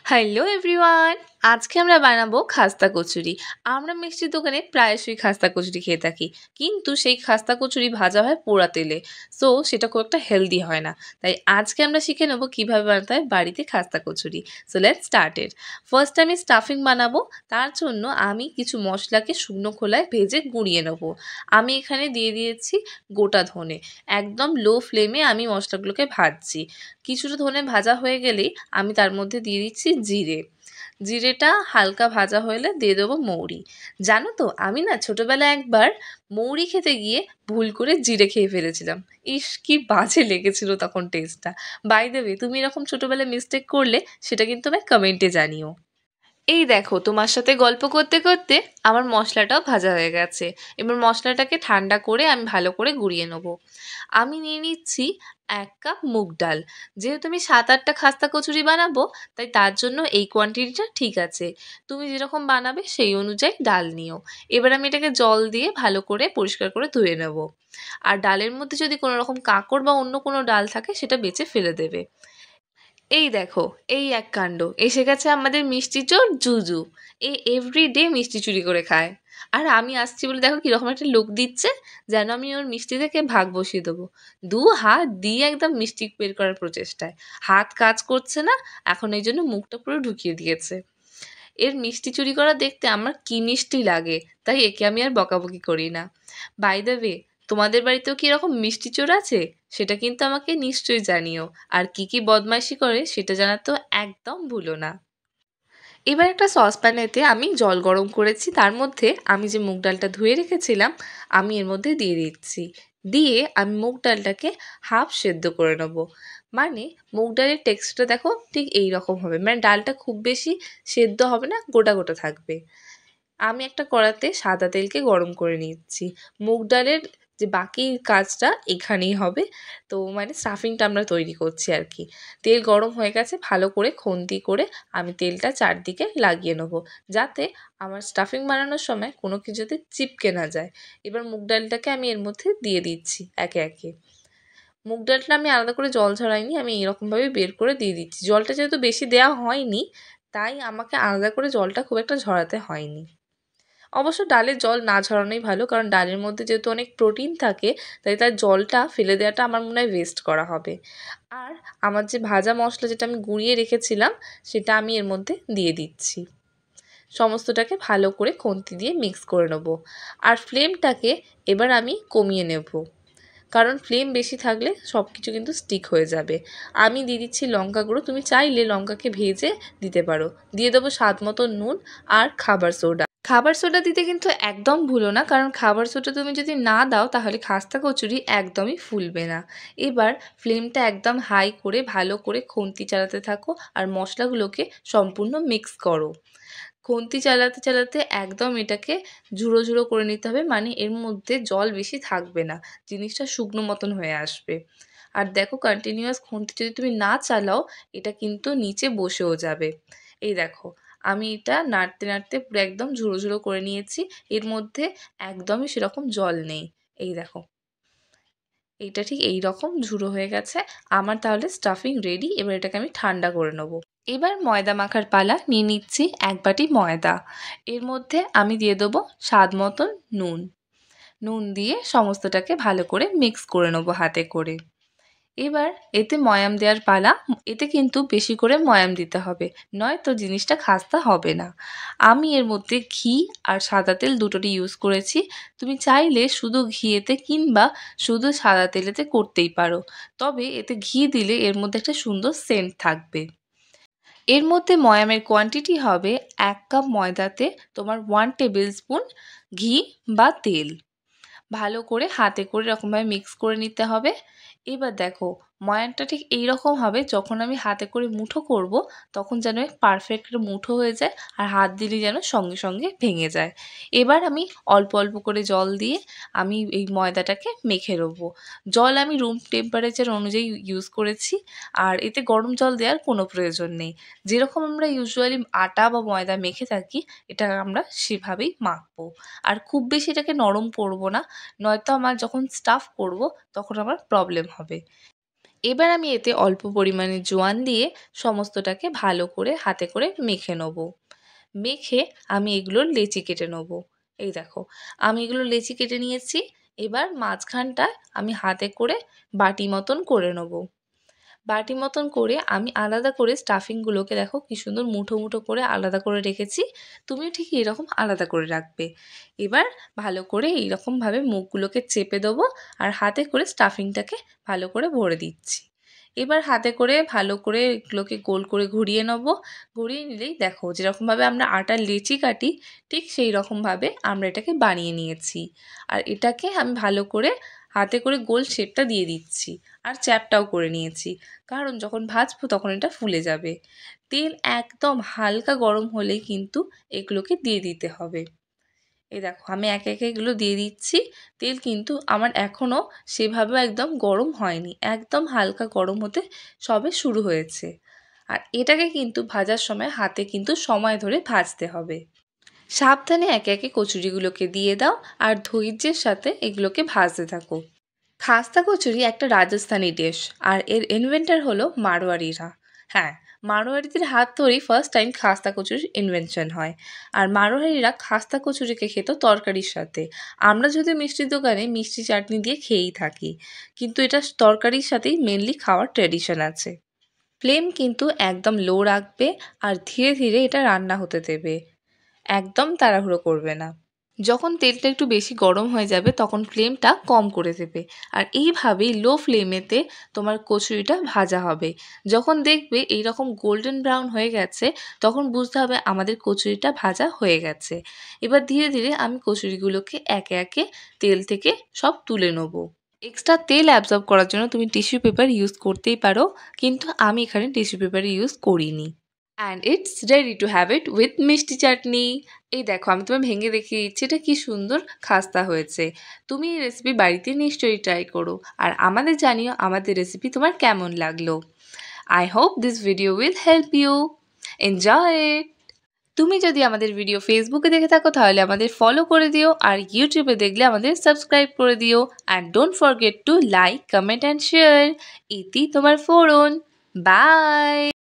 Hello everyone, আজকে আমরা বানাবো খাস্তা কচুরি। আমরা মিষ্টির দোকানে প্রায়শই খাস্তা কচুরি খেয়ে থাকি, কিন্তু সেই খাস্তা কচুরি ভাজা হয় পোড়া তেলে। সো সেটা খুব একটা হেলদি হয় না। তাই আজকে আমরা শিখে নেবো কীভাবে বানাতে হয় বাড়িতে খাস্তা kachori. So let's start it. First আমি স্টাফিং বানাবো। তার জন্য আমি কিছু মশলাকে শুকনো খোলায় ভেজে গুঁড়িয়ে নেবো। আমি এখানে দিয়ে দিয়েছি গোটা ধনে। একদম লো ফ্লেমে আমি মশলাগুলোকে ভাজছি। কিছুটা ধনে ভাজা হয়ে গেলেই আমি তার মধ্যে দিয়ে দিচ্ছি জিরে। জিরেটা হালকা ভাজা হলে দিয়ে দেবো মৌরি। জানো তো, আমি না ছোটোবেলায় একবার মৌরি খেতে গিয়ে ভুল করে জিরে খেয়ে ফেলেছিলাম। ইস, কি বাজে লেগেছিল তখন টেস্টটা। বাই দ্য ওয়ে, তুমি এরকম ছোটোবেলায় মিস্টেক করলে সেটা কিন্তু আমায় কমেন্টে জানিও। এই দেখো, তোমার সাথে গল্প করতে করতে আমার মশলাটাও ভাজা হয়ে গেছে। এবার মশলাটাকে ঠান্ডা করে আমি ভালো করে গুঁড়িয়ে নেবো। আমি নিয়ে নিচ্ছি 1 কাপ মুগ ডাল। যেহেতু আমি 7-8টা খাস্তা কচুরি বানাবো, তাই তার জন্য এই কোয়ান্টিটিটা ঠিক আছে। তুমি যেরকম বানাবে সেই অনুযায়ী ডাল নিও। এবার আমি এটাকে জল দিয়ে ভালো করে পরিষ্কার করে ধুয়ে নেব। আর ডালের মধ্যে যদি কোনো রকম কাঁকড় বা অন্য কোনো ডাল থাকে সেটা বেছে ফেলে দেবে। এই দেখো, এই এক কাণ্ড, এসে গেছে আমাদের মিষ্টি চোর জুজু। এভরিডে মিষ্টি চুরি করে খায়। আর আমি আসছি বলে দেখো কীরকম একটা লুক দিচ্ছে, যেন আমি ওর মিষ্টি থেকে ভাগ বসিয়ে দেবো। দু হাত দিয়ে একদম মিষ্টি বের করার প্রচেষ্টায়। হাত কাজ করছে না, এখন এই জন্য মুখটা পুরো ঢুকিয়ে দিয়েছে। এর মিষ্টি চুরি করা দেখতে আমার কি মিষ্টি লাগে, তাই একে আমি আর বকাবকি করি না। বাই দ্য ওয়ে, তোমাদের বাড়িতেও কি এরকম মিষ্টি চোর আছে? সেটা কিন্তু আমাকে নিশ্চয়ই জানিও। আর কি কি বদমাইশি করে সেটা জানাতেও একদম ভুলো না। এবার একটা সসপ্যানেতে আমি জল গরম করেছি, তার মধ্যে আমি যে মুগ ডালটা ধুয়ে রেখেছিলাম আমি এর মধ্যে দিয়ে দিচ্ছি। দিয়ে আমি মুগ ডালটাকে হাফ সেদ্ধ করে নেবো। মানে মুগ ডালের টেক্সচারটা দেখো ঠিক এই রকম হবে, মানে ডালটা খুব বেশি সেদ্ধ হবে না, গোটা গোটা থাকবে। আমি একটা কড়াতে সাদা তেলকে গরম করে নিচ্ছি। মুগ ডালের যে বাকি কাজটা এখানেই হবে। তো মানে স্টাফিংটা আমরা তৈরি করছি আর কি। তেল গরম হয়ে গেছে, ভালো করে খুন্তি করে আমি তেলটা চারদিকে লাগিয়ে নেবো, যাতে আমার স্টাফিং বানানোর সময় কোনো কিছুতে চিপকে না যায়। এবার মুগ ডালটাকে আমি এর মধ্যে দিয়ে দিচ্ছি একে একে। মুগ ডালটা আমি আলাদা করে জল ঝরাইনি, আমি এরকমভাবে বের করে দিয়ে দিচ্ছি। জলটা যেহেতু বেশি দেওয়া হয়নি, তাই আমাকে আলাদা করে জলটা খুব একটা ঝরাতে হয়নি। অবশ্য ডালের জল না ঝরানোই ভালো, কারণ ডালের মধ্যে যেহেতু অনেক প্রোটিন থাকে, তাই তার জলটা ফেলে দেওয়াটা আমার মনে হয় ওয়েস্ট করা হবে। আর আমার যে ভাজা মশলা যেটা আমি গুঁড়িয়ে রেখেছিলাম সেটা আমি এর মধ্যে দিয়ে দিচ্ছি। সমস্তটাকে ভালো করে খুন্তি দিয়ে মিক্স করে নেবো। আর ফ্লেমটাকে এবার আমি কমিয়ে নেব, কারণ ফ্লেম বেশি থাকলে সব কিছু কিন্তু স্টিক হয়ে যাবে। আমি দিয়ে দিচ্ছি লঙ্কা গুঁড়ো, তুমি চাইলে লঙ্কাকে ভেজে দিতে পারো। দিয়ে দেবো স্বাদ মতো নুন আর খাবার সোডা। খাবার সোডা দিতে কিন্তু একদম ভুলো না, কারণ খাবার সোডা তুমি যদি না দাও তাহলে খাস্তা কচুরি একদমই ফুলবে না। এবার ফ্লেমটা একদম হাই করে ভালো করে খুন্তি চালাতে থাকো আর মশলাগুলোকে সম্পূর্ণ মিক্স করো। খুন্তি চালাতে চালাতে একদম এটাকে ঝুড়ো ঝুড়ো করে নিতে হবে, মানে এর মধ্যে জল বেশি থাকবে না, জিনিসটা শুকনো মতন হয়ে আসবে। আর দেখো, কন্টিনিউয়াস খুন্তি যদি তুমি না চালাও এটা কিন্তু নিচে বসেও যাবে। এই দেখো, আমি এটা নাড়তে নাড়তে পুরো একদম ঝুড়ো ঝুড়ো করে নিয়েছি। এর মধ্যে একদমই সেরকম জল নেই। এই দেখো, এইটা ঠিক এই রকম ঝুড়ো হয়ে গেছে আমার। তাহলে স্টাফিং রেডি। এবার এটাকে আমি ঠান্ডা করে নেবো। এবার ময়দা মাখার পালা। নিয়ে নিচ্ছি 1 বাটি ময়দা। এর মধ্যে আমি দিয়ে দেবো স্বাদ মতন নুন। নুন দিয়ে সমস্তটাকে ভালো করে মিক্স করে নেবো হাতে করে। এবার এতে ময়াম দেওয়ার পালা। এতে কিন্তু বেশি করে ময়াম দিতে হবে, নয়তো জিনিসটা খাস্তা হবে না। আমি এর মধ্যে ঘি আর সাদা তেল দুটোরই ইউজ করেছি। তুমি চাইলে শুধু ঘিয়েতে কিংবা শুধু সাদা তেলেতে করতেই পারো, তবে এতে ঘি দিলে এর মধ্যে একটা সুন্দর সেন্ট থাকবে। এর মধ্যে ময়ামের কোয়ান্টিটি হবে 1 কাপ ময়দাতে তোমার 1 টেবিল স্পুন ঘি বা তেল। ভালো করে হাতে করে এরকমভাবে মিক্স করে নিতে হবে। এবার দেখো, ময়ানটা ঠিক এইরকম হবে, যখন আমি হাতে করে মুঠো করব তখন যেন পারফেক্ট মুঠো হয়ে যায়, আর হাত দিলে যেন সঙ্গে সঙ্গে ভেঙে যায়। এবার আমি অল্প অল্প করে জল দিয়ে আমি এই ময়দাটাকে মেখে নেবো। জল আমি রুম টেম্পারেচার অনুযায়ী ইউজ করেছি, আর এতে গরম জল দেওয়ার কোনো প্রয়োজন নেই। যেরকম আমরা ইউজুয়ালি আটা বা ময়দা মেখে থাকি, এটা আমরা সেভাবেই মাখবো। আর খুব বেশি এটাকে নরম করব না, নয়তো আমার যখন স্টাফ করব তখন আমার প্রবলেম হবে। এবার আমি এতে অল্প পরিমাণে জোয়ান দিয়ে সমস্তটাকে ভালো করে হাতে করে মেখে নেব। মেখে আমি এগুলোর লেচি কেটে নেব। এই দেখো আমি এগুলো লেচি কেটে নিয়েছি। এবার মাঝখানটা আমি হাতে করে বাটি মতন করে নেব। বাটি মতন করে আমি আলাদা করে স্টাফিংগুলোকে দেখো কি সুন্দর মুঠো মুঠো করে আলাদা করে রেখেছি। তুমিও ঠিক এরকম আলাদা করে রাখবে। এবার ভালো করে এইরকমভাবে মুখগুলোকে চেপে দেবো আর হাতে করে স্টাফিংটাকে ভালো করে ভরে দিচ্ছি। এবার হাতে করে ভালো করে এগুলোকে গোল করে ঘুরিয়ে নেবো। ঘুরিয়ে নিলেই দেখো যেরকমভাবে আমরা আটার লেচি কাটি ঠিক সেই রকমভাবে আমরা এটাকে বানিয়ে নিয়েছি। আর এটাকে আমি ভালো করে হাতে করে গোল শেপটা দিয়ে দিচ্ছি আর চ্যাপটাও করে নিয়েছি, কারণ যখন ভাজবো তখন এটা ফুলে যাবে। তেল একদম হালকা গরম হলেই কিন্তু এগুলোকে দিয়ে দিতে হবে। এই দেখো আমি একে একে এগুলো দিয়ে দিচ্ছি। তেল কিন্তু আমার এখনও সেভাবে একদম গরম হয়নি, একদম হালকা গরম হতে সবে শুরু হয়েছে। আর এটাকে কিন্তু ভাজার সময় হাতে কিন্তু সময় ধরে ভাজতে হবে। সাবধানে একে একে কচুরিগুলোকে দিয়ে দাও আর ধৈর্যের সাথে এগুলোকে ভাজতে থাকো। খাস্তা কচুরি একটা রাজস্থানি ডিশ আর এর ইনভেন্টর হলো মারোয়ারিরা। হ্যাঁ, মারোয়ারিদের হাত ধরেই ফার্স্ট টাইম খাস্তা কচুরির ইনভেনশন হয়। আর মারোয়ারিরা খাস্তা কচুরিকে খেত তরকারির সাথে। আমরা যদি মিষ্টির দোকানে মিষ্টি চাটনি দিয়ে খেয়েই থাকি, কিন্তু এটা তরকারির সাথেই মেনলি খাওয়ার ট্র্যাডিশন আছে। ফ্লেম কিন্তু একদম লো রাখবে আর ধীরে ধীরে এটা রান্না হতে দেবে, একদম তাড়াহুড়ো করবে না। যখন তেলটা একটু বেশি গরম হয়ে যাবে তখন ফ্লেমটা কম করে দেবে। আর এইভাবেই লো ফ্লেমেতে তোমার কচুরিটা ভাজা হবে। যখন দেখবে এইরকম গোল্ডেন ব্রাউন হয়ে গেছে তখন বুঝতে হবে আমাদের কচুরিটা ভাজা হয়ে গেছে। এবার ধীরে ধীরে আমি কচুরিগুলোকে একে একে তেল থেকে সব তুলে নেব। এক্সট্রা তেল অ্যাবজর্ব করার জন্য তুমি টিস্যু পেপার ইউজ করতেই পারো, কিন্তু আমি এখানে টিস্যু পেপার ইউজ করিনি। And it's ready to have it with মিষ্টি চাটনি। এই দেখো আমি তোমায় ভেঙে দেখিয়ে দিচ্ছি এটা কি সুন্দর খাস্তা হয়েছে। তুমি এই রেসিপি বাড়িতে নিশ্চয়ই ট্রাই করো আর আমাদের জানিও আমাদের রেসিপি তোমার কেমন লাগলো। I hope this video will help you enjoy it. তুমি যদি আমাদের ভিডিও ফেসবুকে দেখে থাকো তাহলে আমাদের ফলো করে দিও আর ইউটিউবে দেখলে আমাদের সাবস্ক্রাইব করে দিও। And don't forget to like, comment and share. ইতি তোমার ফোড়ন। বাই।